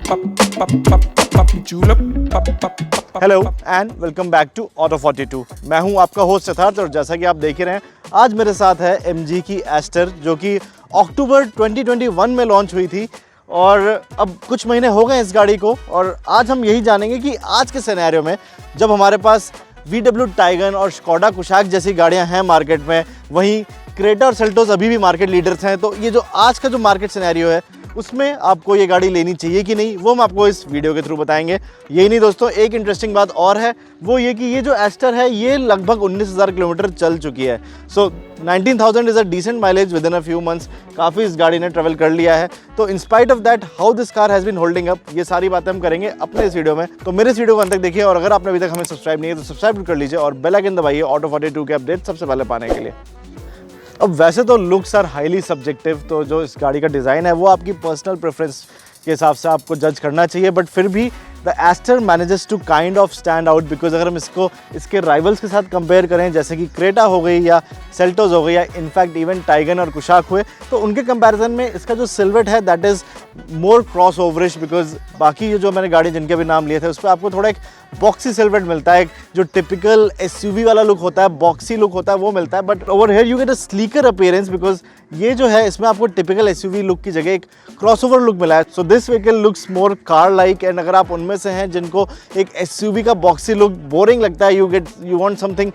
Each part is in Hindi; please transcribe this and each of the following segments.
Hello and welcome back to auto 42। मैं हूं आपका होस्ट सिद्धार्थ और जैसा कि आप देख ही रहे हैं आज मेरे साथ है MG की एस्टर जो कि अक्टूबर 2021 में लॉन्च हुई थी और अब कुछ महीने हो गए इस गाड़ी को। और आज हम यही जानेंगे कि आज के सिनेरियो में जब हमारे पास VW टाइगन और स्कोडा कुशाक जैसी गाड़ियां हैं मार्केट में, वहीं क्रेटा और सेल्टोस अभी भी मार्केट लीडर्स हैं, तो ये जो आज का जो मार्केट सिनेरियो है उसमें आपको ये गाड़ी लेनी चाहिए कि नहीं, वो हम आपको इस वीडियो के थ्रू बताएंगे। यही नहीं दोस्तों, एक इंटरेस्टिंग बात और है, वो ये कि ये जो एस्टर है ये लगभग 19,000 किलोमीटर चल चुकी है। So 19,000 is a decent mileage within a few months. काफ़ी इस गाड़ी ने ट्रेवल कर लिया है। तो in spite of that how this car has been holding up, ये सारी बातें हम करेंगे अपने इस वीडियो में। तो मेरे इस वीडियो को अंत तक देखिए और अगर आपने अभी तक हमें सब्सक्राइब नहीं है तो सब्सक्राइब कर लीजिए और बेल आइकन दबाइए ऑटो 42 के अपडेट सबसे पहले पाने के लिए। अब वैसे तो लुक्स आर हाईली सब्जेक्टिव, तो जो इस गाड़ी का डिज़ाइन है वो आपकी पर्सनल प्रेफरेंस के हिसाब से आपको जज करना चाहिए, बट फिर भी the Astor manages to kind of stand out because अगर हम इसको इसके राइवल्स के साथ कंपेयर करें जैसे कि क्रेटा हो गई या सेल्टोस हो गई या इनफैक्ट इवन टाइगन और कुशाक हुए, तो उनके कंपैरिजन में इसका जो सिल्वेट है that is more crossoverish. Because बाकी ये जो मैंने गाड़ी जिनके भी नाम लिए थे उस पर आपको थोड़ा एक बॉक्सी सिल्वेट मिलता है, एक जो टिपिकल SUV वाला लुक होता है, बॉक्सी लुक होता है वो मिलता है, but over here you get a slicker appearance because ये जो है इसमें आपको टिपिकल SUV लुक की जगह एक क्रॉसओवर लुक मिला है। So this vehicle looks more car like, and अगर आप उनमें से हैं जिनको एक SUV का बॉक्सी लुक बोरिंग लगता है, you want something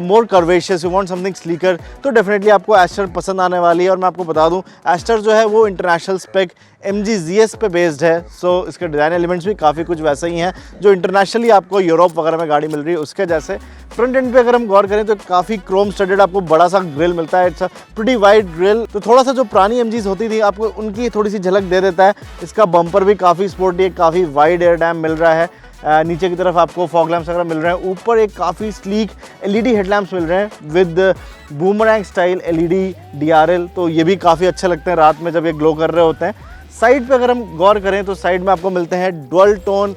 more curvaceous, you want something sleeker, तो डेफिनेटली आपको एस्टर पसंद आने वाली है। और मैं आपको बता दूं एस्टर जो है वो इंटरनेशनल स्पेक MG ZS पे बेस्ड है। सो इसके डिज़ाइन एलिमेंट्स भी काफ़ी कुछ वैसे ही हैं जो इंटरनेशनली आपको यूरोप वगैरह में गाड़ी मिल रही है उसके जैसे। फ्रंट एंड पे अगर हम गौर करें तो काफ़ी क्रोम स्टडेड आपको बड़ा सा ग्रिल मिलता है, it's a pretty wide grill, तो थोड़ा सा जो पुरानी MGs होती थी आपको उनकी थोड़ी सी झलक दे देता है। इसका बम्पर भी काफ़ी स्पोर्टी है, काफ़ी वाइड एयर डैम मिल रहा है, नीचे की तरफ आपको फॉग लैम्प्स वगैरह मिल रहे हैं, ऊपर एक काफ़ी स्लीक LED हेडलैम्प्स मिल रहे हैं with boomerang style LED DRL, तो ये भी काफ़ी अच्छे लगते हैं रात में जब ये ग्लो कर रहे होते हैं। साइड पे अगर हम गौर करें तो साइड में आपको मिलते हैं dual tone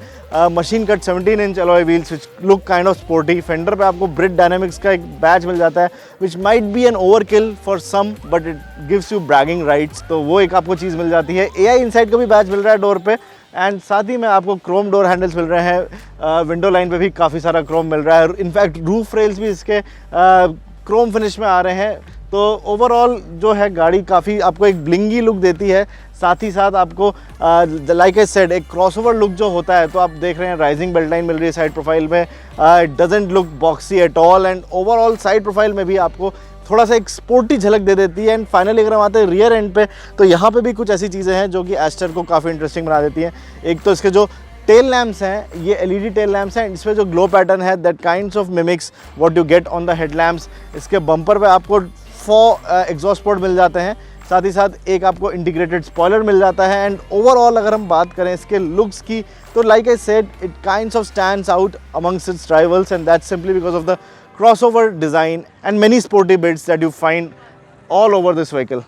machine cut 17 inch alloy wheels which look kind of sporty. Fender पे आपको ब्रिट डायनामिक्स का एक बैच मिल जाता है which might be an overkill for some but it gives you bragging rights, तो वो एक आपको चीज़ मिल जाती है। AI इनसाइड का भी बैच मिल रहा है डोर पे, एंड साथ ही में आपको क्रोम डोर हैंडल्स मिल रहे हैं, विंडो लाइन पे भी काफ़ी सारा क्रोम मिल रहा है, इनफैक्ट रूफ रेल्स भी इसके क्रोम फिनिश में आ रहे हैं। तो ओवरऑल जो है गाड़ी काफ़ी आपको एक ब्लिंगी लुक देती है, साथ ही साथ आपको लाइक आई सेड एक क्रॉसओवर लुक जो होता है, तो आप देख रहे हैं राइजिंग बेल्ट लाइन मिल रही है साइड प्रोफाइल में, it doesn't look boxy at all, and overall side profile में भी आपको थोड़ा सा एक स्पोर्टी झलक दे देती है। एंड फाइनली अगर हम आते हैं रियर एंड पे तो यहाँ पे भी कुछ ऐसी चीज़ें हैं जो कि एस्टर को काफ़ी इंटरेस्टिंग बना देती हैं। एक तो इसके जो टेल लैम्प्स हैं ये LED टेल लैम्प्स हैं, इसमें जो ग्लो पैटर्न है that kinds of mimics what you get on the headlamps. इसके बम्पर पे आपको 4 एग्जॉस्ट पोर्ट मिल जाते हैं, साथ ही साथ एक आपको इंटीग्रेटेड स्पॉयलर मिल जाता है। एंड ओवरऑल अगर हम बात करें इसके लुक्स की तो like I said it kinds of stands out amongst it's rivals, and that's simply because of the crossover design and many sporty bits that you find all over this vehicle.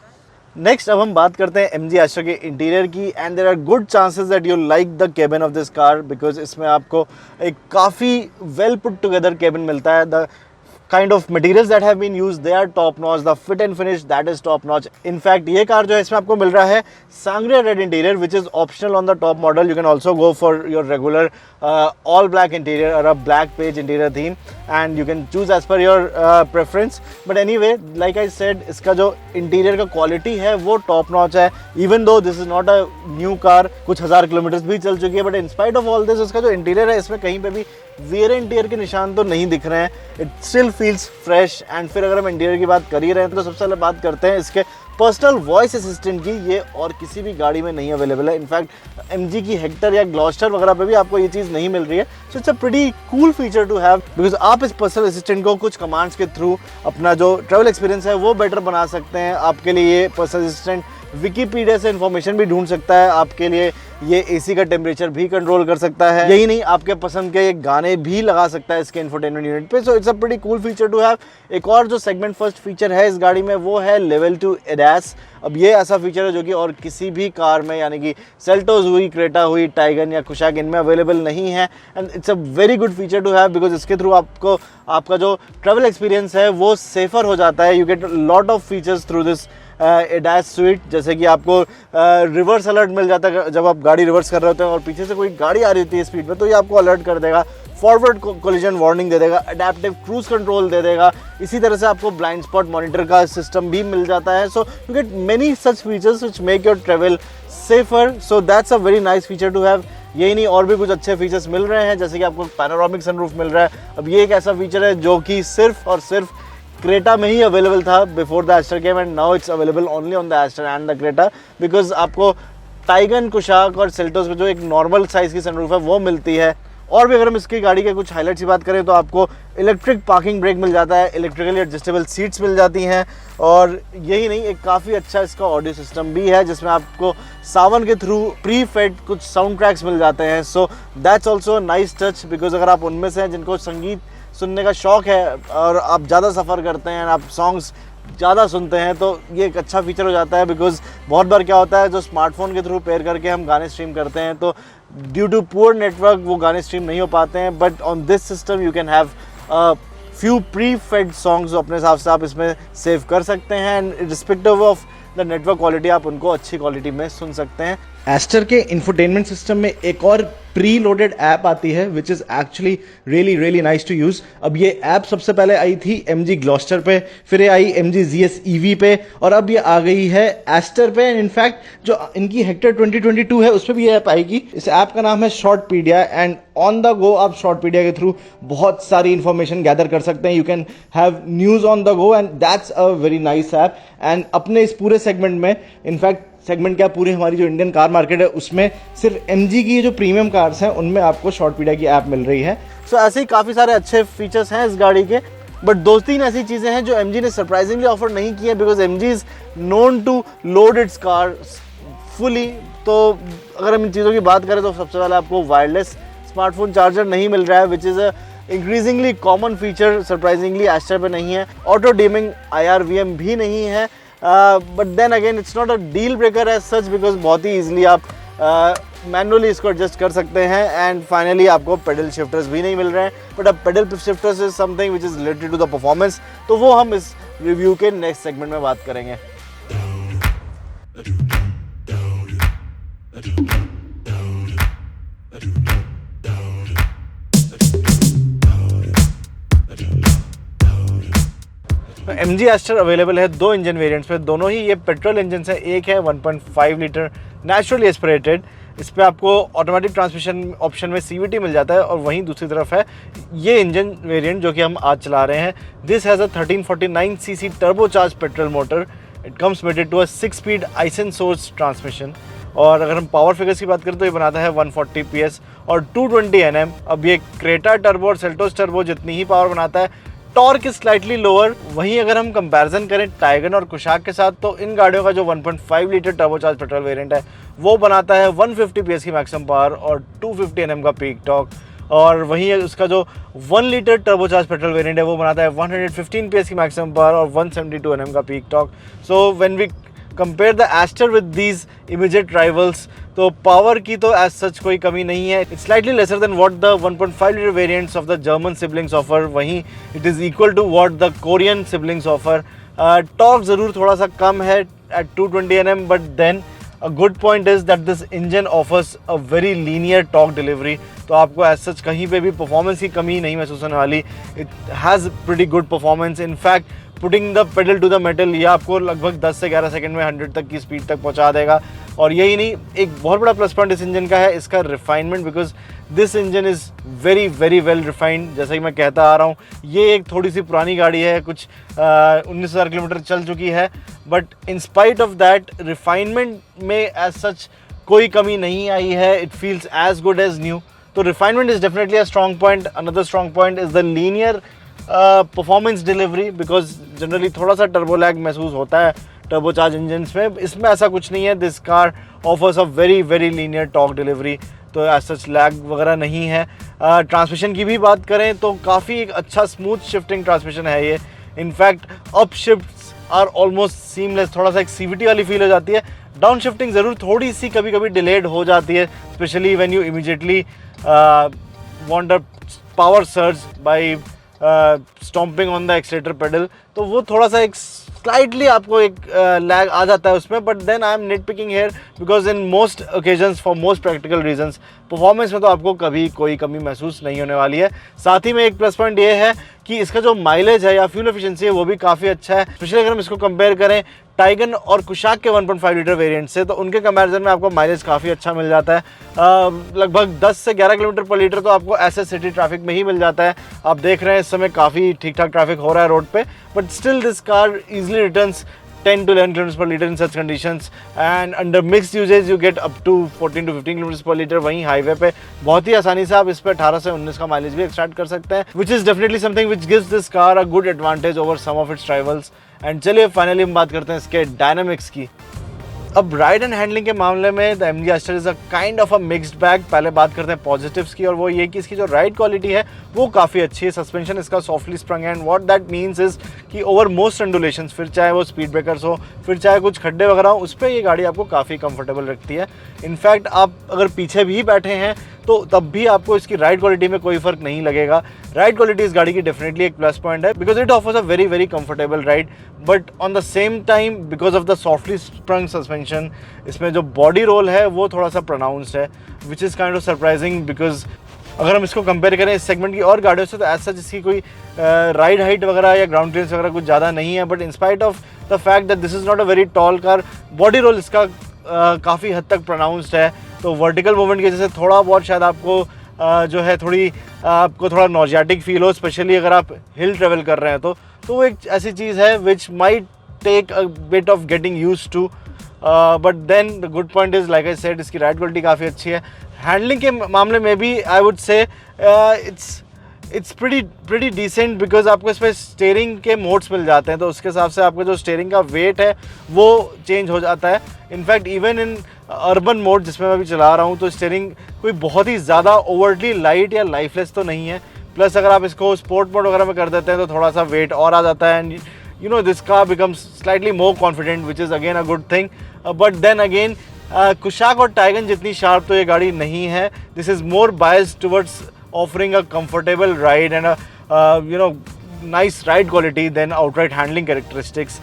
Next अब हम बात करते हैं MG एस्टर के इंटीरियर की, and there are good chances that you like the cabin of this car because इसमें आपको एक काफ़ी वेल पुट टुगेदर केबिन मिलता है। The kind of materials that have been used they are top notch, the fit and finish that is top notch. in fact ये कार जो है इसमें आपको मिल रहा है Sangria Red interior which is optional on the top model. You can also go for your regular all black interior or a black page interior theme and you can choose as per your preference. But anyway like I said इसका जो interior का quality है वो top notch है, even though this is not a new car, कुछ हज़ार किलोमीटर भी चल चुकी है, but in spite of all this इसका जो interior है इसमें कहीं पे भी वेयर एंड टियर के निशान तो नहीं दिख रहे हैं, it still feels fresh. And फिर अगर हम इंटीरियर की बात कर ही रहे हैं तो सबसे पहले बात करते हैं इसके पर्सनल वॉइस असिस्टेंट की। ये और किसी भी गाड़ी में नहीं अवेलेबल है, इनफैक्ट MG की हेक्टर या ग्लॉस्टर वगैरह पे भी आपको ये चीज़ नहीं मिल रही है। So it's a pretty cool feature to have because आप इस पर्सनल असिस्टेंट को कुछ कमांड्स के थ्रू अपना जो ट्रैवल एक्सपीरियंस है वो बेटर बना सकते हैं। आपके लिए ये पर्सनल असिस्टेंट विकीपीडिया से इन्फॉर्मेशन भी ढूंढ सकता है, आपके लिए ये AC का टेम्परेचर भी कंट्रोल कर सकता है, यही नहीं आपके पसंद के गाने भी लगा सकता है इसके इंफोटेनमेंट यूनिट पे। So it's a pretty cool feature to have. एक और जो सेगमेंट फर्स्ट फीचर है इस गाड़ी में वो है लेवल 2 ADAS। अब ये ऐसा फीचर है जो कि और किसी भी कार में यानी कि सेल्टोस हुई, क्रेटा हुई, टाइगन या कुशाक इनमें अवेलेबल नहीं है, and it's a very good feature to have because इसके थ्रू आपका जो ट्रैवल एक्सपीरियंस है वो सेफर हो जाता है। You get lot of features through this ADAS switch, जैसे कि आपको रिवर्स अलर्ट मिल जाता है जब आप गाड़ी रिवर्स कर रहे होते हैं और पीछे से कोई गाड़ी आ रही होती है स्पीड में, तो ये आपको अलर्ट कर देगा। फॉरवर्ड कोलिजन वार्निंग दे देगा, अडेप्टिव क्रूज कंट्रोल दे देगा। इसी तरह से आपको ब्लाइंड स्पॉट मॉनिटर का सिस्टम भी मिल जाता है। So you get many such features which make your travel safer. So that's a very nice feature to have. यही नहीं, और भी कुछ अच्छे फीचर्स मिल रहे हैं, जैसे कि आपको पैनोरामिक सनरूफ मिल रहा है। अब ये एक ऐसा फीचर है जो कि सिर्फ और सिर्फ क्रेटा में ही अवेलेबल था before the Astor came, and now it's available only on the Astor and the Creta, because आपको टाइगन, कुशाक और सेल्टोस में जो एक नॉर्मल साइज की सनरूफ है वो मिलती है। और भी अगर हम इसकी गाड़ी के कुछ हाईलाइट्स की बात करें तो आपको इलेक्ट्रिक पार्किंग ब्रेक मिल जाता है, इलेक्ट्रिकली एडजस्टेबल सीट्स मिल जाती हैं, और यही नहीं, एक काफ़ी अच्छा इसका ऑडियो सिस्टम भी है जिसमें आपको सावन के थ्रू प्री फेड कुछ साउंड ट्रैक्स मिल जाते हैं। So that's also nice touch, because अगर आप उनमें से हैं जिनको संगीत सुनने का शौक़ है और आप ज़्यादा सफ़र करते हैं, आप सॉन्ग्स ज़्यादा सुनते हैं, तो ये एक अच्छा फीचर हो जाता है। बिकॉज बहुत बार क्या होता है, जो स्मार्टफोन के थ्रू पेयर करके हम गाने स्ट्रीम करते हैं, तो ड्यू टू पुअर नेटवर्क वो गाने स्ट्रीम नहीं हो पाते हैं। But on this system you can have few pre fed songs, अपने हिसाब से आप इसमें सेव कर सकते हैं, and respective of the network quality आप उनको अच्छी क्वालिटी में सुन सकते हैं। एस्टर के इंफोटेनमेंट सिस्टम में एक और प्री लोडेड ऐप आती है which is actually really nice to use. अब ये ऐप सबसे पहले आई थी MG ग्लॉस्टर पे, फिर ये आई MG ZS EV पे, और अब ये आ गई है एस्टर पे। एंड इनफैक्ट जो इनकी हेक्टर 2022 है उस पर भी ये ऐप आएगी। इस ऐप का नाम है शॉर्टपीडिया, एंड ऑन द गो आप शॉर्टपीडिया के थ्रू बहुत सारी इन्फॉर्मेशन गैदर कर सकते हैं। You can have news on the go, and that's a very nice app. And अपने इस पूरे सेगमेंट में, इनफैक्ट सेगमेंट क्या, पूरी हमारी जो इंडियन कार मार्केट है उसमें सिर्फ MG की जो प्रीमियम कार्स हैं उनमें आपको शॉर्टपीडिया की ऐप मिल रही है। सो ऐसे ही काफ़ी सारे अच्छे फीचर्स हैं इस गाड़ी के, बट 2-3 ऐसी चीज़ें हैं जो MG ने सरप्राइजिंगली ऑफर नहीं की है, because MG is known to load its car fully. तो अगर हम इन चीज़ों की बात करें तो सबसे पहले आपको वायरलेस स्मार्टफोन चार्जर नहीं मिल रहा है, which is a increasingly common feature, surprisingly Astor पे नहीं है। ऑटो डिमिंग IRVM भी नहीं है, but then again it's not a deal breaker as such, because बहुत ही ईजिली आप मैनुअली इसको एडजस्ट कर सकते हैं। एंड फाइनली आपको पेडल शिफ्टर्स भी नहीं मिल रहे हैं, बट अब paddle shifters is something which is related to the performance, तो वो हम इस रिव्यू के नेक्स्ट सेगमेंट में बात करेंगे। MG एस्टर अवेलेबल है 2 इंजन वेरिएंट्स पे, दोनों ही ये पेट्रोल इंजन है। एक है 1.5 लीटर नेचुरली एस्पिरेटेड, इस पर आपको ऑटोमेटिक ट्रांसमिशन ऑप्शन में CVT मिल जाता है, और वहीं दूसरी तरफ है ये इंजन वेरिएंट जो कि हम आज चला रहे हैं। This has a 1349cc turbocharge petrol motor. It comes mated to a 6-speed Aisin source transmission, और अगर हम पावर फिगर्स की बात करें तो ये बनाता है 140 PS और 220 Nm। अब ये क्रेटा टर्बो और सेल्टोस टर्बो जितनी ही पावर बनाता है। Torque is slightly lower. वहीं अगर हम कंपैरिजन करें टाइगन और कुशाक के साथ, तो इन गाड़ियों का जो 1.5 लीटर टर्बोचार्ज पेट्रोल वेरिएंट है वो बनाता है 150 PS की मैक्सिमम पावर और 250 Nm का पीक टॉर्क, और वहीं उसका जो 1 लीटर टर्बोचार्ज पेट्रोल वेरिएंट है वो बनाता है 115 PS की मैक्सिमम पावर और 172 Nm का peak torque. So when we compare the Astor with these immediate rivals, तो पावर की तो एज सच कोई कमी नहीं है। It's slightly lesser than what the 1.5 litre variants of the German siblings offer, वहीं it is equal to what the Korean siblings offer. Torque ज़रूर थोड़ा सा कम है at 220 Nm, but then a good point is that this engine offers a very linear torque delivery, तो आपको एज सच कहीं पे भी परफॉर्मेंस की कमी नहीं महसूस होने वाली। It has pretty good performance. In fact putting the pedal to the metal, ये आपको लगभग 10 से 11 सेकंड में 100 तक की स्पीड तक पहुंचा देगा। और यही नहीं, एक बहुत बड़ा प्लस पॉइंट इस इंजन का है इसका refinement, because this engine is very well refined. जैसा कि मैं कहता आ रहा हूँ, ये एक थोड़ी सी पुरानी गाड़ी है, कुछ 19,000 किलोमीटर चल चुकी है, but in spite of that refinement में एज सच कोई कमी नहीं आई है। It feels as good as new. तो refinement is definitely a strong point. Another strong point is the linear performance delivery, because generally थोड़ा सा टर्बो लैग महसूस होता है टर्बोचार्ज इंजन्स में, इसमें ऐसा कुछ नहीं है। This car offers a very linear torque delivery, तो एज सच लैग वगैरह नहीं है। ट्रांसमिशन की भी बात करें तो काफ़ी एक अच्छा स्मूथ शिफ्टिंग ट्रांसमिशन है ये। In fact up shifts are almost seamless, थोड़ा सा एक CVT वाली फील हो जाती है। डाउन शिफ्टिंग ज़रूर थोड़ी सी कभी कभी डिलेड हो जाती है, specially when you immediately want a power surge by stomping on the accelerator pedal, तो वो थोड़ा सा एक स्लाइटली आपको एक लैग आ जाता है उसमें, but then I am nitpicking here because in most occasions for most practical reasons performance में तो आपको कभी कोई कमी महसूस नहीं होने वाली है। साथ ही में एक प्लस पॉइंट ये है कि इसका जो माइलेज है या फ्यूल एफिशिएंसी है वो भी काफ़ी अच्छा है, स्पेशली अगर हम इसको कंपेयर करें टाइगन और कुशाक के 1.5 लीटर वेरिएंट से, तो उनके कंपैरिजन में आपको माइलेज काफ़ी अच्छा मिल जाता है। लगभग 10 से 11 किलोमीटर पर लीटर तो आपको ऐसे सिटी ट्रैफिक में ही मिल जाता है। आप देख रहे हैं इस समय काफ़ी ठीक ठाक ट्रैफिक हो रहा है रोड पे, but still this car easily returns 10 to 11 kilometers per liter in such conditions, and under mixed usage you get up to 14 to 15 kilometers per liter। वहीं हाईवे पे बहुत ही आसानी से आप इस पे 18 से 19 का माइलेज भी एक्सट्रैक्ट कर सकते हैं, which is definitely something which gives this car a good advantage over some of its rivals। And चलिए फाइनली हम बात करते हैं इसके डायनामिक्स की। अब राइड एंड हैंडलिंग के मामले में the MG Aster is a kind of a mixed bag. पहले बात करते हैं पॉजिटिव्स की, और वो ये कि इसकी जो राइड क्वालिटी है वो काफ़ी अच्छी है। सस्पेंशन इसका सॉफ्टली स्प्रंग है, and what that means is कि ओवर मोस्ट अंडुलेशंस, फिर चाहे वो स्पीड ब्रेकर्स हो, फिर चाहे कुछ खड्डे वगैरह हो, उस पर ये गाड़ी आपको काफ़ी कंफर्टेबल रखती है। इनफैक्ट आप अगर पीछे भी बैठे हैं तो तब भी आपको इसकी राइड क्वालिटी में कोई फ़र्क नहीं लगेगा। राइड क्वालिटी इस गाड़ी की डेफिनेटली एक प्लस पॉइंट है because it offers a very very comfortable ride, but on the same time because of the softly sprung suspension इसमें जो बॉडी रोल है वो थोड़ा सा प्रोनाउंस्ड है, which is kind of surprising because अगर हम इसको कंपेयर करें इस सेगमेंट की और गाड़ियों से तो ऐसा जिसकी कोई राइड हाइट वगैरह या ग्राउंड क्लियरेंस वगैरह कुछ ज़्यादा नहीं है, but in spite of the fact that this is not a very tall car, body roll इसका काफ़ी हद तक प्रोनाउंस्ड है। तो वर्टिकल मूवमेंट की वजह से थोड़ा बहुत शायद आपको जो है थोड़ी आपको थोड़ा नॉजियाटिक फील हो, स्पेशली अगर आप हिल ट्रेवल कर रहे हैं तो वो एक ऐसी चीज़ है which might take a bit of getting used to, but then the good point is like I said इसकी राइड क्वालिटी काफ़ी अच्छी है। हैंडलिंग के मामले में भी I would say it's pretty decent because आपको इसमें स्टीयरिंग के मोड्स मिल जाते हैं, तो उसके हिसाब से आपका जो स्टीयरिंग का वेट है वो चेंज हो जाता है। In fact even in urban mode जिसमें मैं अभी चला रहा हूँ तो स्टीयरिंग कोई बहुत ही ज़्यादा ओवरली लाइट या लाइफलेस तो नहीं है। प्लस अगर आप इसको स्पोर्ट मोड वगैरह में कर देते हैं तो थोड़ा सा वेट और आ जाता है, and you know this car becomes slightly more confident, which is again a good thing, but then again Kushaq और टाइगन जितनी शार्प तो ये गाड़ी नहीं है। This is more biased towards offering a comfortable ride and a nice ride quality than outright handling characteristics।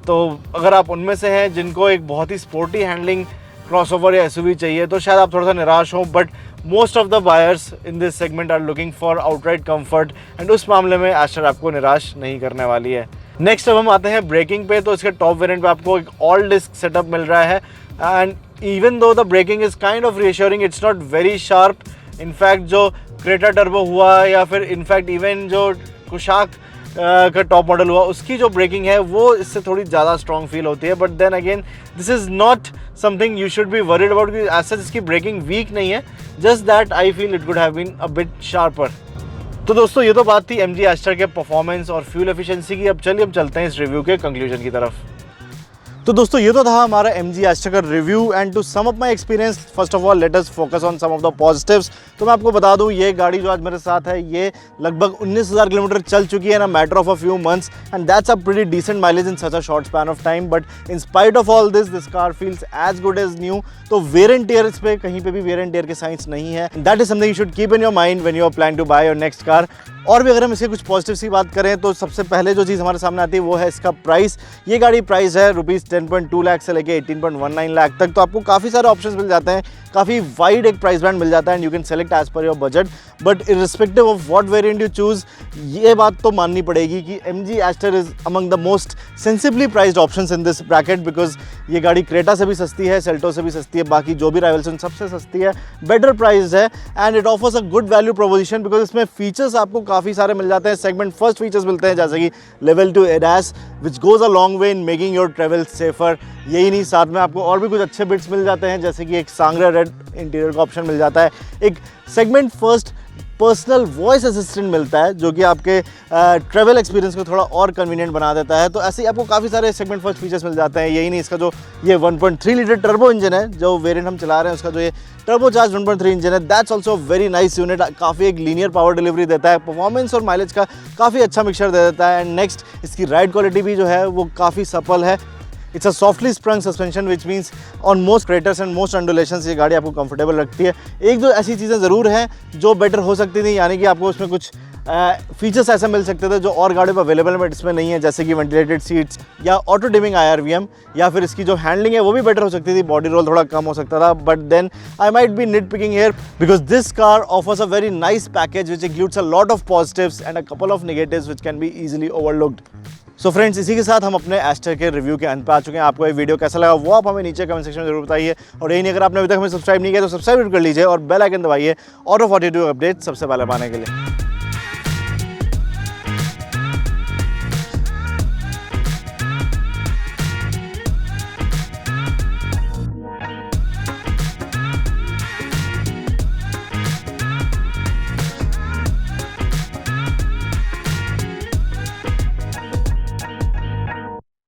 तो अगर आप उनमें से हैं जिनको एक बहुत ही स्पोर्टी हैंडलिंग क्रॉसओवर या एसयूवी चाहिए तो शायद आप थोड़ा सा निराश हो, but most of the buyers in this segment are looking for outright comfort, and उस मामले में एस्टर आपको निराश नहीं करने वाली है। नेक्स्ट अब हम आते हैं ब्रेकिंग पे, तो इसके टॉप वेरिएंट पे आपको एक ऑल डिस्क सेटअप मिल रहा है, and even though the braking is kind of reassuring, it's not very sharp. In fact जो क्रेटा टर्बो हुआ या फिर इनफैक्ट इवन जो कुशाक का टॉप मॉडल हुआ उसकी जो ब्रेकिंग है वो इससे थोड़ी ज़्यादा स्ट्रॉन्ग फील होती है, but then again this is not something you should be worried about कि ऐसा इसकी ब्रेकिंग वीक नहीं है, just that I feel it could have been a bit sharper. तो दोस्तों ये तो बात थी एमजी एस्टर के परफॉर्मेंस और फ्यूल एफिशिएंसी की। अब चलिए हम चलते हैं इस रिव्यू के कंक्लूजन की तरफ। तो दोस्तों ये तो था हमारा एमजी एस्टर का review, and to sum up my experience first of all let us focus on some of the positives. तो मैं आपको बता दूं ये गाड़ी जो आज मेरे साथ है ये लगभग 19,000 किलोमीटर चल चुकी है ना matter of a few months, and that's a pretty decent mileage in such a short span of time, but in spite of all this car feels as good as new. तो वेयर एंड टियर इस पे कहीं पे भी वेयर एंड टियर के साइंस नहीं है, that is something you should keep in your mind when you are plan to buy your next car. और भी अगर हम इसके कुछ पॉजिटिव्स की बात करें तो सबसे पहले जो चीज़ हमारे सामने आती है वो है इसका प्राइस। ये गाड़ी प्राइस है ₹10.2 लाख से लेके 18.19 लाख तक, तो आपको काफ़ी सारे ऑप्शंस मिल जाते हैं, काफ़ी वाइड एक प्राइस बैंड मिल जाता है, and you can select as per your budget. But irrespective of what variant you choose, ये बात तो माननी पड़ेगी कि MG Aster is among the most sensibly priced options in this bracket, because ये गाड़ी क्रेटा से भी सस्ती है, सेल्टो से भी सस्ती है, बाकी जो भी राइवल्स हैं सबसे सस्ती है, बेटर प्राइस है, and it offers a good value proposition because इसमें फीचर्स आपको काफ़ी सारे मिल जाते हैं। सेगमेंट फर्स्ट फीचर्स मिलते हैं जैसे कि level 2 ADAS which goes a long way in making your travel safer. यही नहीं, साथ में आपको और भी कुछ अच्छे बिट्स मिल जाते हैं जैसे कि एक सांगरा रेड इंटीरियर का ऑप्शन मिल जाता है, एक segment first personal voice assistant मिलता है जो कि आपके ट्रैवल एक्सपीरियंस को थोड़ा और कन्वीनियंट बना देता है। तो ऐसे ही आपको काफ़ी सारे सेगमेंट फर्स्ट फीचर्स मिल जाते हैं। यही नहीं, इसका जो ये 1.3 लीटर टर्बो इंजन है जो वेरिएंट हम चला रहे हैं उसका जो ये टर्बो चार्ज 1.3 इंजन है, that's also very nice unit, काफ़ी एक लीनियर पावर डिलीवरी देता है, परफॉर्मेंस और माइलेज का काफ़ी अच्छा मिक्सचर दे देता है। एंड नेक्स्ट इसकी राइड क्वालिटी भी जो है वो काफ़ी सफल है। It's a softly sprung suspension which means on most craters and most undulations ये गाड़ी आपको कंफर्टेबल रखती है। एक दो ऐसी चीज़ें ज़रूर हैं जो बेटर हो सकती थी, यानी कि आपको उसमें कुछ फीचर्स ऐसे मिल सकते थे जो और गाड़ियों पर अवेलेबल में इसमें नहीं है, जैसे कि वेंटिलेटेड सीट्स या ऑटो डिमिंग IRVM, या फिर इसकी जो हैंडलिंग है वो भी बेटर हो सकती थी, बॉडी रोल थोड़ा कम हो सकता था. But then I might be nit picking here because this car offers a very nice package which includes a lot of positives and a couple of negatives which can be easily overlooked. So friends, इसी के साथ हम अपने एस्टर के रिव्यू के अंत पे आ चुके हैं. आपको ये वीडियो कैसा लगा वो आप हमें नीचे कमेंट सेक्शन में जरूर बताइए. और यही नहीं, अगर आपने अभी तक हमें सब्सक्राइब नहीं किया तो सब्सक्राइब कर लीजिए और बेल आइकन दबाइए ऑटो 42 अपडेट सबसे पहले पाने के लिए.